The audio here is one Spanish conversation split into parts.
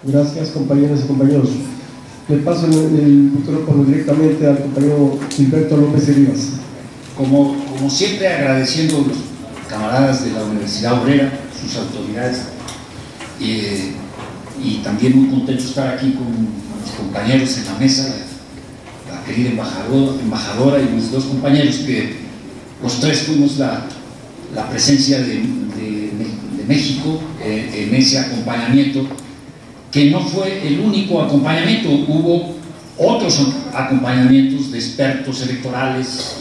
Gracias, compañeras y compañeros. Le paso el micrófono directamente al compañero Gilberto López Rivas. Como siempre, agradeciendo a los camaradas de la Universidad Obrera, sus autoridades, y también muy contento de estar aquí con mis compañeros en la mesa, la querida embajadora y mis dos compañeros, que los tres fuimos la presencia de México en ese acompañamiento, que no fue el único acompañamiento. Hubo otros acompañamientos de expertos electorales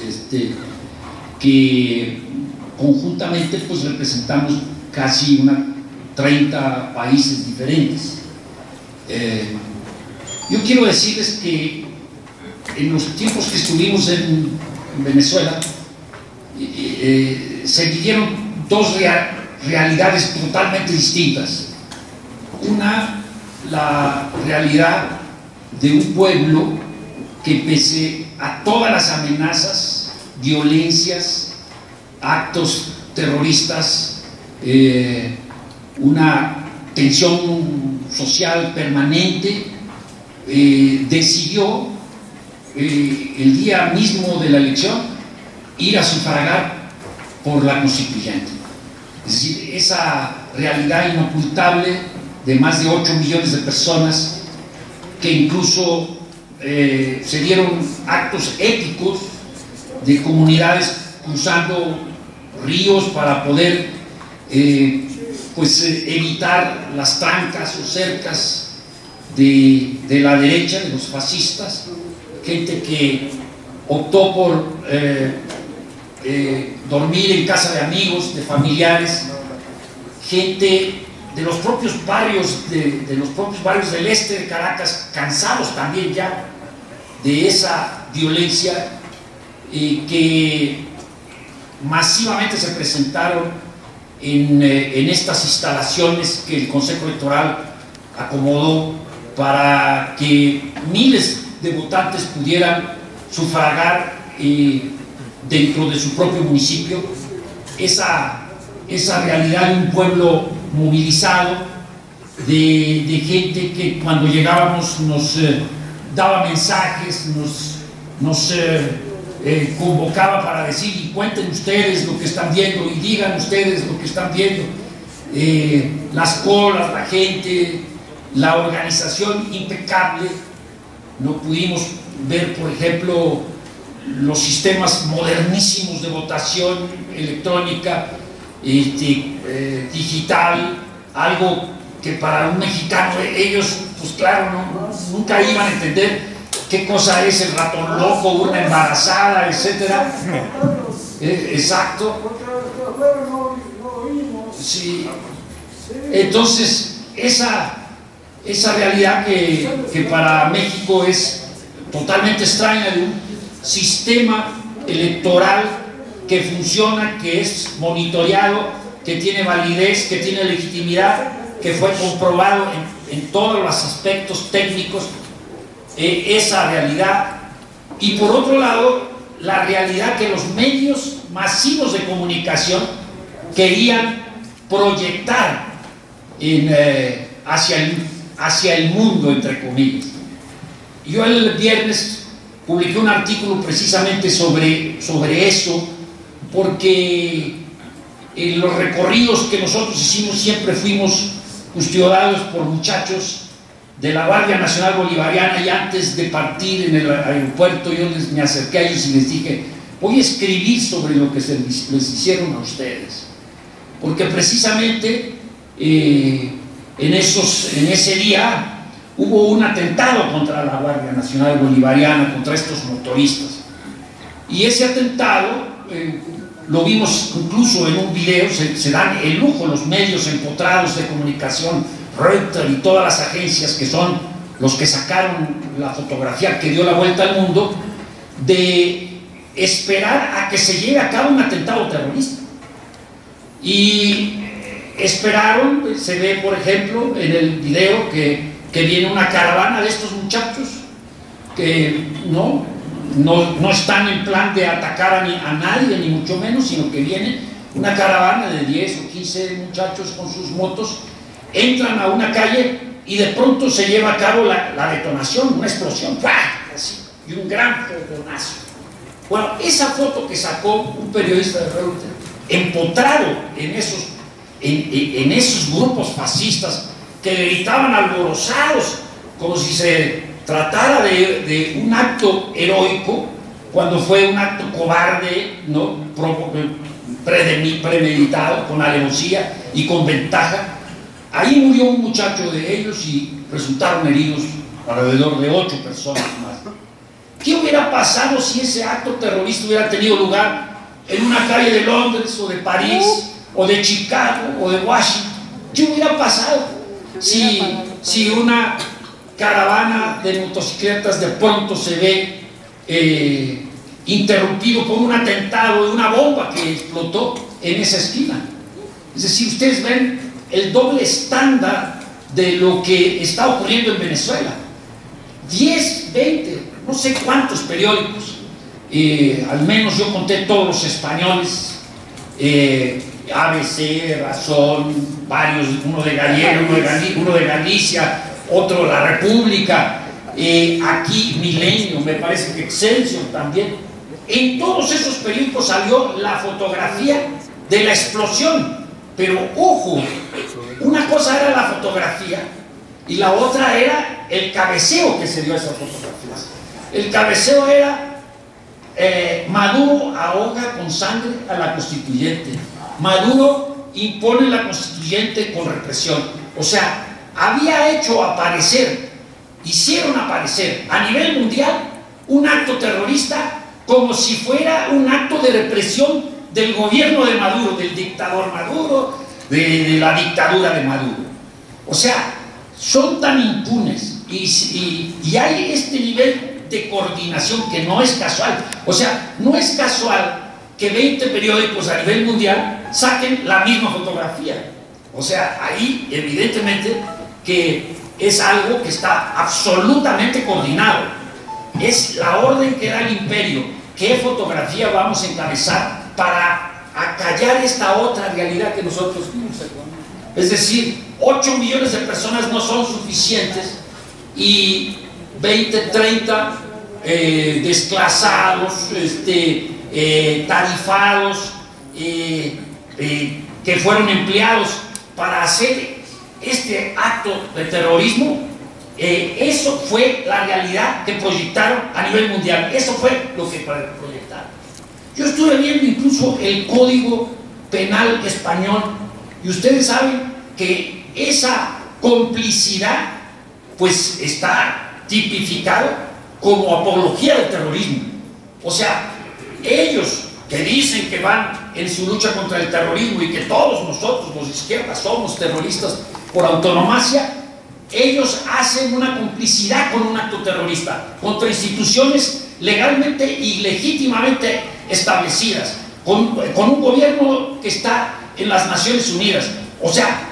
que conjuntamente pues representamos casi 30 países diferentes. Yo quiero decirles que en los tiempos que estuvimos en Venezuela se vivieron dos realidades totalmente distintas. Una, la realidad de un pueblo que, pese a todas las amenazas, violencias, actos terroristas, una tensión social permanente, decidió el día mismo de la elección ir a sufragar por la constituyente. Es decir, esa realidad inocultable de más de 8 millones de personas, que incluso se dieron actos épicos de comunidades cruzando ríos para poder evitar las trancas o cercas de la derecha, de los fascistas, gente que optó por dormir en casa de amigos, de familiares, gente de los propios barrios del este de Caracas, cansados también ya de esa violencia, que masivamente se presentaron en estas instalaciones que el Consejo Electoral acomodó para que miles de votantes pudieran sufragar dentro de su propio municipio. Esa realidad de un pueblo movilizado, de gente que cuando llegábamos nos daba mensajes, nos convocaba para decir: y cuenten ustedes lo que están viendo, y digan ustedes lo que están viendo. Las colas, la gente, la organización impecable. No pudimos ver, por ejemplo, los sistemas modernísimos de votación electrónica, digital, algo que para un mexicano, ellos, pues claro, nunca iban a entender qué cosa es el ratón loco, una embarazada, etcétera. Exacto. Sí. Entonces, esa realidad que para México es totalmente extraña, de un sistema electoral que funciona, que es monitoreado, que tiene validez, que tiene legitimidad, que fue comprobado en todos los aspectos técnicos, esa realidad. Y por otro lado, la realidad que los medios masivos de comunicación querían proyectar hacia el mundo, entre comillas. Yo el viernes publiqué un artículo precisamente sobre eso, porque en los recorridos que nosotros hicimos siempre fuimos custodiados por muchachos de la Guardia Nacional Bolivariana, y antes de partir en el aeropuerto yo me acerqué a ellos y les dije: voy a escribir sobre lo que les hicieron a ustedes, porque precisamente en ese día hubo un atentado contra la Guardia Nacional Bolivariana, contra estos motoristas, y ese atentado lo vimos incluso en un video. Se dan el lujo los medios empotrados de comunicación, Reuters y todas las agencias que son los que sacaron la fotografía que dio la vuelta al mundo, de esperar a que se lleve a cabo un atentado terrorista. Y esperaron. Se ve, por ejemplo, en el video que viene una caravana de estos muchachos que no están en plan de atacar a nadie, ni mucho menos, sino que viene una caravana de 10 o 15 muchachos con sus motos, entran a una calle y de pronto se lleva a cabo la detonación, una explosión, ¡pah! Así, y un gran fogonazo. Bueno, esa foto que sacó un periodista de Reuters, empotrado en esos grupos fascistas que gritaban alborozados, como si se tratara de un acto heroico, cuando fue un acto cobarde, ¿no? Premeditado, con alevosía y con ventaja. Ahí murió un muchacho de ellos y resultaron heridos alrededor de 8 personas más. ¿Qué hubiera pasado si ese acto terrorista hubiera tenido lugar en una calle de Londres o de París o de Chicago o de Washington? ¿Qué hubiera pasado si una caravana de motocicletas de pronto se ve interrumpido por un atentado de una bomba que explotó en esa esquina? Es decir, ustedes ven el doble estándar de lo que está ocurriendo en Venezuela. 10, 20, no sé cuántos periódicos, al menos yo conté todos los españoles, ABC, Razón, varios, uno de Galicia, otro La República, aquí Milenio, me parece que Excelsior también. En todos esos periódicos salió la fotografía de la explosión, pero ojo, una cosa era la fotografía y la otra era el cabeceo que se dio a esas fotografías. El cabeceo era Maduro ahoga con sangre a la constituyente, Maduro impone la constituyente con represión. O sea, hicieron aparecer a nivel mundial un acto terrorista como si fuera un acto de represión del gobierno de Maduro, del dictador Maduro, de la dictadura de Maduro. O sea, son tan impunes y hay este nivel de coordinación que no es casual. O sea, no es casual que 20 periódicos a nivel mundial saquen la misma fotografía. O sea, ahí evidentemente que es algo que está absolutamente coordinado. Es la orden que da el imperio. ¿Qué fotografía vamos a encabezar para acallar esta otra realidad que nosotros vimos? Es decir, 8 millones de personas no son suficientes y 20, 30 desclasados, tarifados, que fueron empleados para hacer este acto de terrorismo. Eso fue la realidad que proyectaron a nivel mundial. Eso fue lo que proyectaron. Yo estuve viendo incluso el Código Penal español y ustedes saben que esa complicidad pues está tipificado como apología del terrorismo. O sea, ellos que dicen que van en su lucha contra el terrorismo y que todos nosotros, los de izquierda, somos terroristas por autonomía, ellos hacen una complicidad con un acto terrorista contra instituciones legalmente y legítimamente establecidas, con un gobierno que está en las Naciones Unidas. O sea,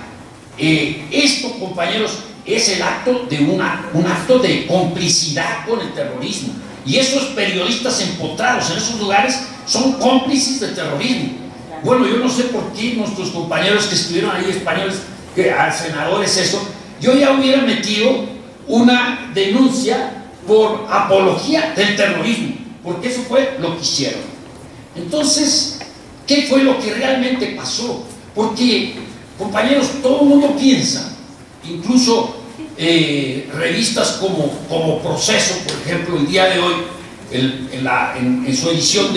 esto, compañeros, es el acto de un acto de complicidad con el terrorismo. Y esos periodistas empotrados en esos lugares son cómplices del terrorismo. Bueno, yo no sé por qué nuestros compañeros que estuvieron ahí, españoles, senadores, eso, yo ya hubiera metido una denuncia por apología del terrorismo, porque eso fue lo que hicieron. Entonces, ¿qué fue lo que realmente pasó? Porque, compañeros, todo el mundo piensa, incluso revistas como Proceso, por ejemplo, el día de hoy, en su edición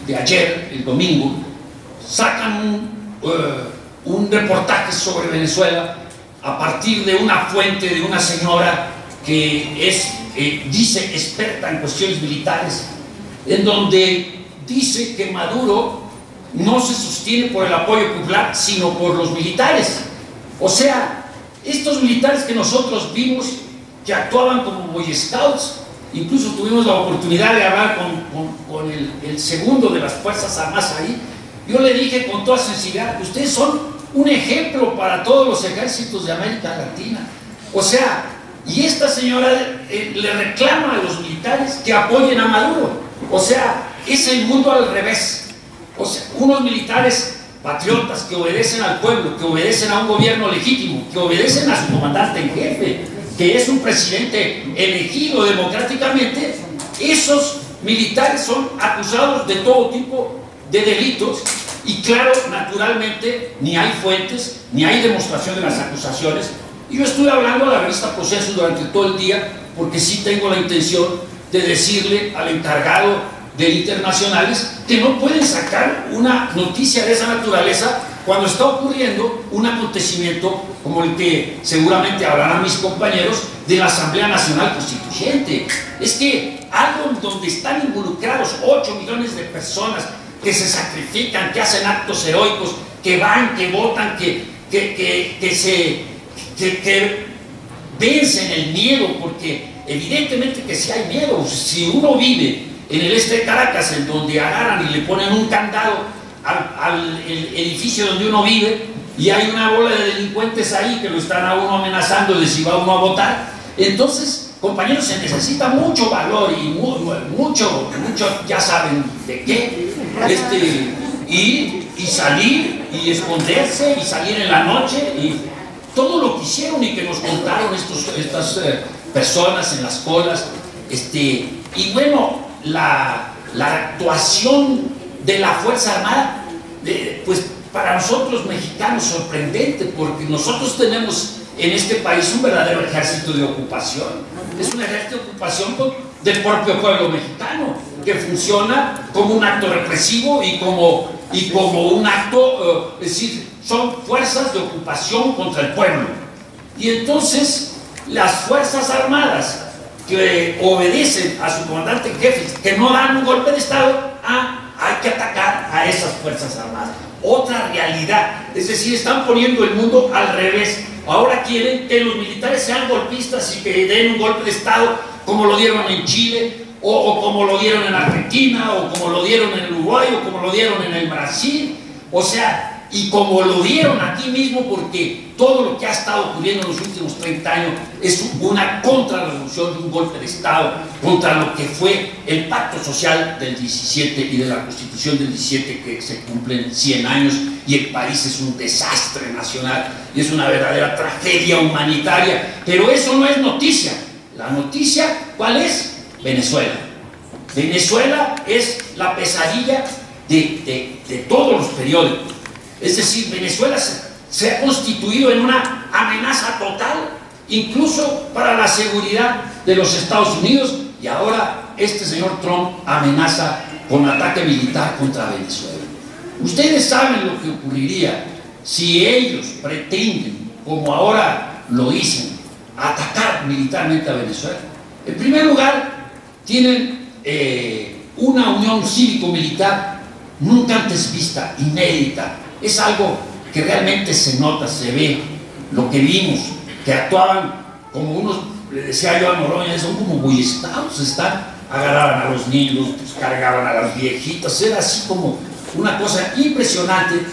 de ayer, el domingo, sacan un reportaje sobre Venezuela a partir de una fuente de una señora que es, dice, experta en cuestiones militares, en donde dice que Maduro no se sostiene por el apoyo popular, sino por los militares. O sea, estos militares que nosotros vimos que actuaban como Boy Scouts, incluso tuvimos la oportunidad de hablar con el segundo de las Fuerzas Armadas ahí. Yo le dije con toda sinceridad, ustedes son un ejemplo para todos los ejércitos de América Latina. O sea, y esta señora le reclama a los militares que apoyen a Maduro. O sea, es el mundo al revés. O sea, unos militares patriotas que obedecen al pueblo, que obedecen a un gobierno legítimo, que obedecen a su comandante en jefe, que es un presidente elegido democráticamente, esos militares son acusados de todo tipo de delitos y claro, naturalmente, ni hay fuentes, ni hay demostración de las acusaciones. Y yo estuve hablando a la revista Proceso durante todo el día porque sí tengo la intención de decirle al encargado de internacionales que no pueden sacar una noticia de esa naturaleza cuando está ocurriendo un acontecimiento como el que seguramente hablarán mis compañeros de la Asamblea Nacional Constituyente. Es que algo donde están involucrados 8 millones de personas que se sacrifican, que hacen actos heroicos, que van, que votan, que vencen el miedo, porque evidentemente que sí hay miedo. Si uno vive en el este de Caracas, en donde agarran y le ponen un candado al edificio donde uno vive y hay una bola de delincuentes ahí que lo están a uno amenazando de si va uno a votar, entonces, compañeros, se necesita mucho valor y mucho, ya saben de qué, y salir y esconderse y salir en la noche y todo lo que hicieron y que nos contaron estas personas en las colas, y bueno, la actuación de la Fuerza Armada, pues para nosotros mexicanos sorprendente, porque nosotros tenemos en este país un verdadero ejército de ocupación. Es un ejército de ocupación del propio pueblo mexicano, que funciona como un acto represivo y como un acto, es decir, son fuerzas de ocupación contra el pueblo. Y entonces las Fuerzas Armadas que obedecen a su comandante en jefe, que no dan un golpe de Estado, hay que atacar a esas Fuerzas Armadas. Otra realidad, es decir, están poniendo el mundo al revés. Ahora quieren que los militares sean golpistas y que den un golpe de Estado como lo dieron en Chile, o como lo dieron en Argentina, o como lo dieron en Uruguay, o como lo dieron en el Brasil, o sea, y como lo dieron aquí mismo, porque todo lo que ha estado ocurriendo en los últimos 30 años es una contrarrevolución, un golpe de Estado contra lo que fue el pacto social del 17 y de la Constitución del 17, que se cumplen 100 años y el país es un desastre nacional y es una verdadera tragedia humanitaria. Pero eso no es noticia. La noticia, ¿cuál es? Venezuela. Venezuela es la pesadilla de todos los periódicos. Es decir, Venezuela se ha constituido en una amenaza total, incluso para la seguridad de los Estados Unidos, y ahora este señor Trump amenaza con ataque militar contra Venezuela. Ustedes saben lo que ocurriría si ellos pretenden, como ahora lo dicen, atacar militarmente a Venezuela. En primer lugar, tienen una unión cívico-militar nunca antes vista, inédita. Es algo que realmente se nota, se ve, lo que vimos, que actuaban como unos, le decía yo a Noroña, son como boy scouts, agarraban a los niños, pues, cargaban a las viejitas, era así como una cosa impresionante,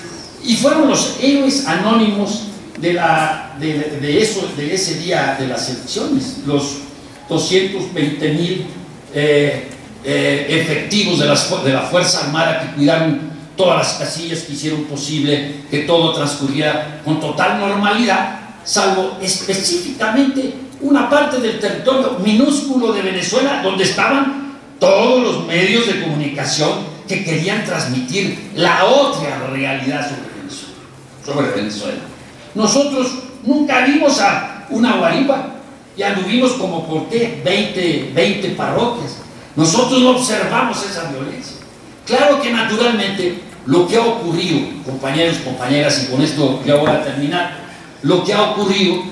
y fueron los héroes anónimos de ese día de las elecciones, los 220,000 efectivos de la Fuerza Armada que cuidaron todas las casillas, que hicieron posible que todo transcurriera con total normalidad, salvo específicamente una parte del territorio minúsculo de Venezuela, donde estaban todos los medios de comunicación que querían transmitir la otra realidad sobre Venezuela. Nosotros nunca vimos a una guaripa y anduvimos como por qué 20 parroquias. Nosotros no observamos esa violencia. Claro que naturalmente lo que ha ocurrido, compañeros, compañeras, y con esto ya voy a terminar, lo que ha ocurrido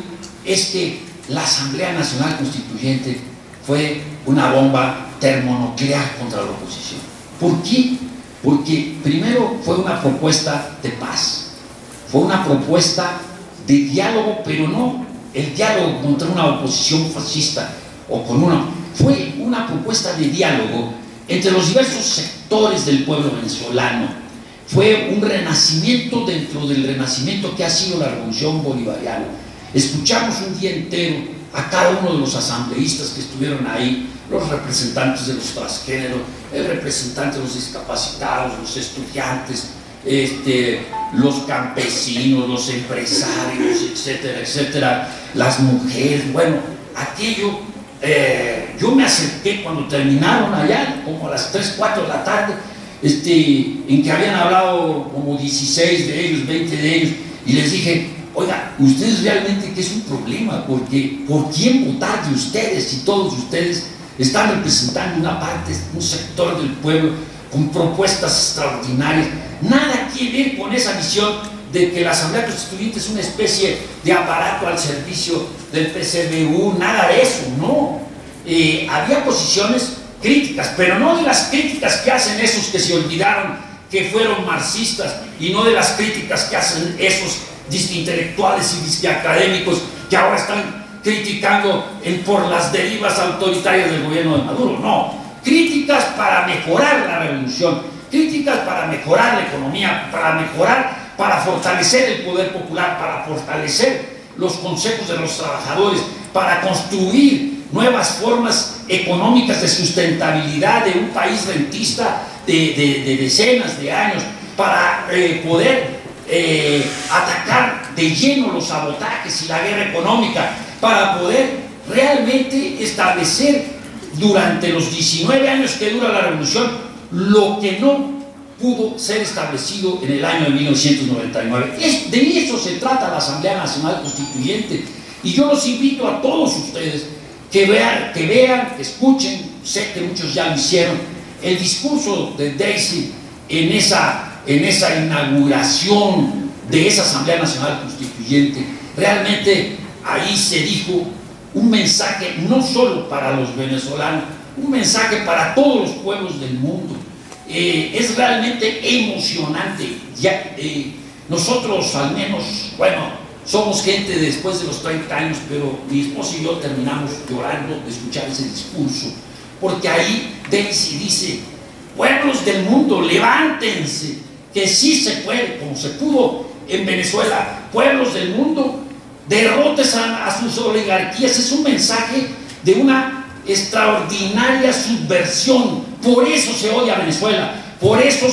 es que la Asamblea Nacional Constituyente fue una bomba termonuclear contra la oposición. ¿Por qué? Porque primero fue una propuesta de paz, fue una propuesta de diálogo, pero no el diálogo contra una oposición fascista fue una propuesta de diálogo entre los diversos sectores del pueblo venezolano. Fue un renacimiento dentro del renacimiento que ha sido la revolución bolivariana. Escuchamos un día entero a cada uno de los asambleístas que estuvieron ahí, los representantes de los transgéneros, el representante de los discapacitados, los estudiantes, los campesinos, los empresarios, etcétera, etcétera, las mujeres. Bueno, aquello, yo me acerqué cuando terminaron allá, como a las 3, 4 de la tarde, en que habían hablado como 16 de ellos, 20 de ellos, y les dije: oiga, ustedes realmente que es un problema, porque ¿por quién votar de ustedes si todos ustedes están representando una parte, un sector del pueblo con propuestas extraordinarias? Nada que ver con esa visión de que la Asamblea Constituyente es una especie de aparato al servicio del PCBU, nada de eso, no. Había posiciones críticas, pero no de las críticas que hacen esos que se olvidaron que fueron marxistas, y no de las críticas que hacen esos intelectuales y académicos que ahora están criticando por las derivas autoritarias del gobierno de Maduro. No, críticas para mejorar la revolución, críticas para mejorar la economía, para fortalecer el poder popular, para fortalecer los consejos de los trabajadores, para construir nuevas formas económicas de sustentabilidad de un país rentista de decenas de años, para poder atacar de lleno los sabotajes y la guerra económica, para poder realmente establecer durante los 19 años que dura la revolución lo que no pudo ser establecido en el año de 1999. De eso se trata la Asamblea Nacional Constituyente, y yo los invito a todos ustedes que vean, que escuchen, sé que muchos ya lo hicieron, el discurso de Daisy en esa inauguración de esa Asamblea Nacional Constituyente. Realmente ahí se dijo un mensaje no solo para los venezolanos, un mensaje para todos los pueblos del mundo. Es realmente emocionante. Nosotros al menos, bueno, somos gente después de los 30 años, pero mi esposo y yo terminamos llorando de escuchar ese discurso, porque ahí Daisy dice: pueblos del mundo, levántense, que sí se puede, como se pudo en Venezuela. Pueblos del mundo, derrotes a sus oligarquías. Es un mensaje de una extraordinaria subversión. Por eso se odia a Venezuela, por eso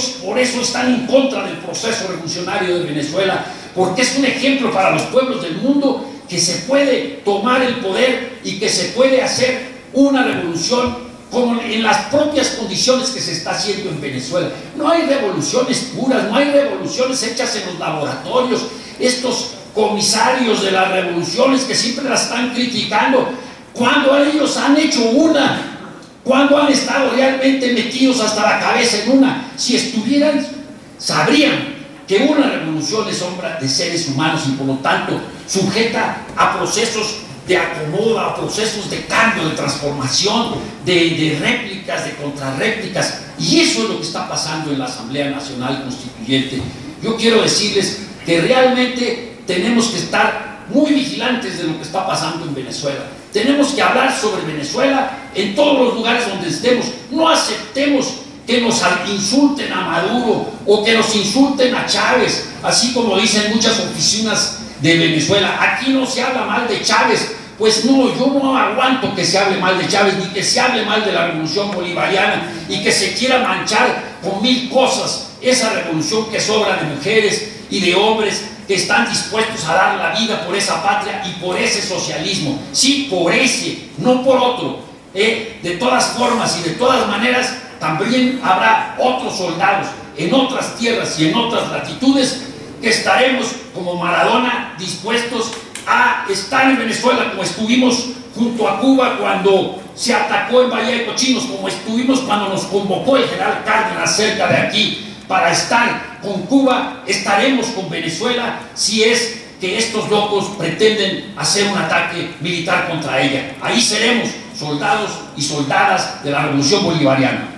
están en contra del proceso revolucionario de Venezuela, porque es un ejemplo para los pueblos del mundo que se puede tomar el poder y que se puede hacer una revolución como en las propias condiciones que se está haciendo en Venezuela. No hay revoluciones puras, no hay revoluciones hechas en los laboratorios. Estos comisarios de las revoluciones que siempre las están criticando, ¿cuándo ellos han hecho una? ¿Cuándo han estado realmente metidos hasta la cabeza en una? Si estuvieran, sabrían que una revolución es obra de seres humanos y por lo tanto sujeta a procesos de acomodo, a procesos de cambio, de transformación, de réplicas, de contrarréplicas, y eso es lo que está pasando en la Asamblea Nacional Constituyente. Yo quiero decirles que realmente tenemos que estar muy vigilantes de lo que está pasando en Venezuela. Tenemos que hablar sobre Venezuela en todos los lugares donde estemos. No aceptemos que nos insulten a Maduro o que nos insulten a Chávez, así como dicen muchas oficinas de Venezuela. Aquí no se habla mal de Chávez. Pues no, yo no aguanto que se hable mal de Chávez, ni que se hable mal de la revolución bolivariana y que se quiera manchar con 1000 cosas esa revolución que sobra de mujeres y de hombres que están dispuestos a dar la vida por esa patria y por ese socialismo. Sí, por ese, no por otro. De todas formas y de todas maneras, también habrá otros soldados en otras tierras y en otras latitudes que estaremos como Maradona dispuestos a estar en Venezuela, como estuvimos junto a Cuba cuando se atacó en Bahía de Cochinos, como estuvimos cuando nos convocó el general Cárdenas cerca de aquí para estar con Cuba. Estaremos con Venezuela si es que estos locos pretenden hacer un ataque militar contra ella. Ahí seremos soldados y soldadas de la revolución bolivariana.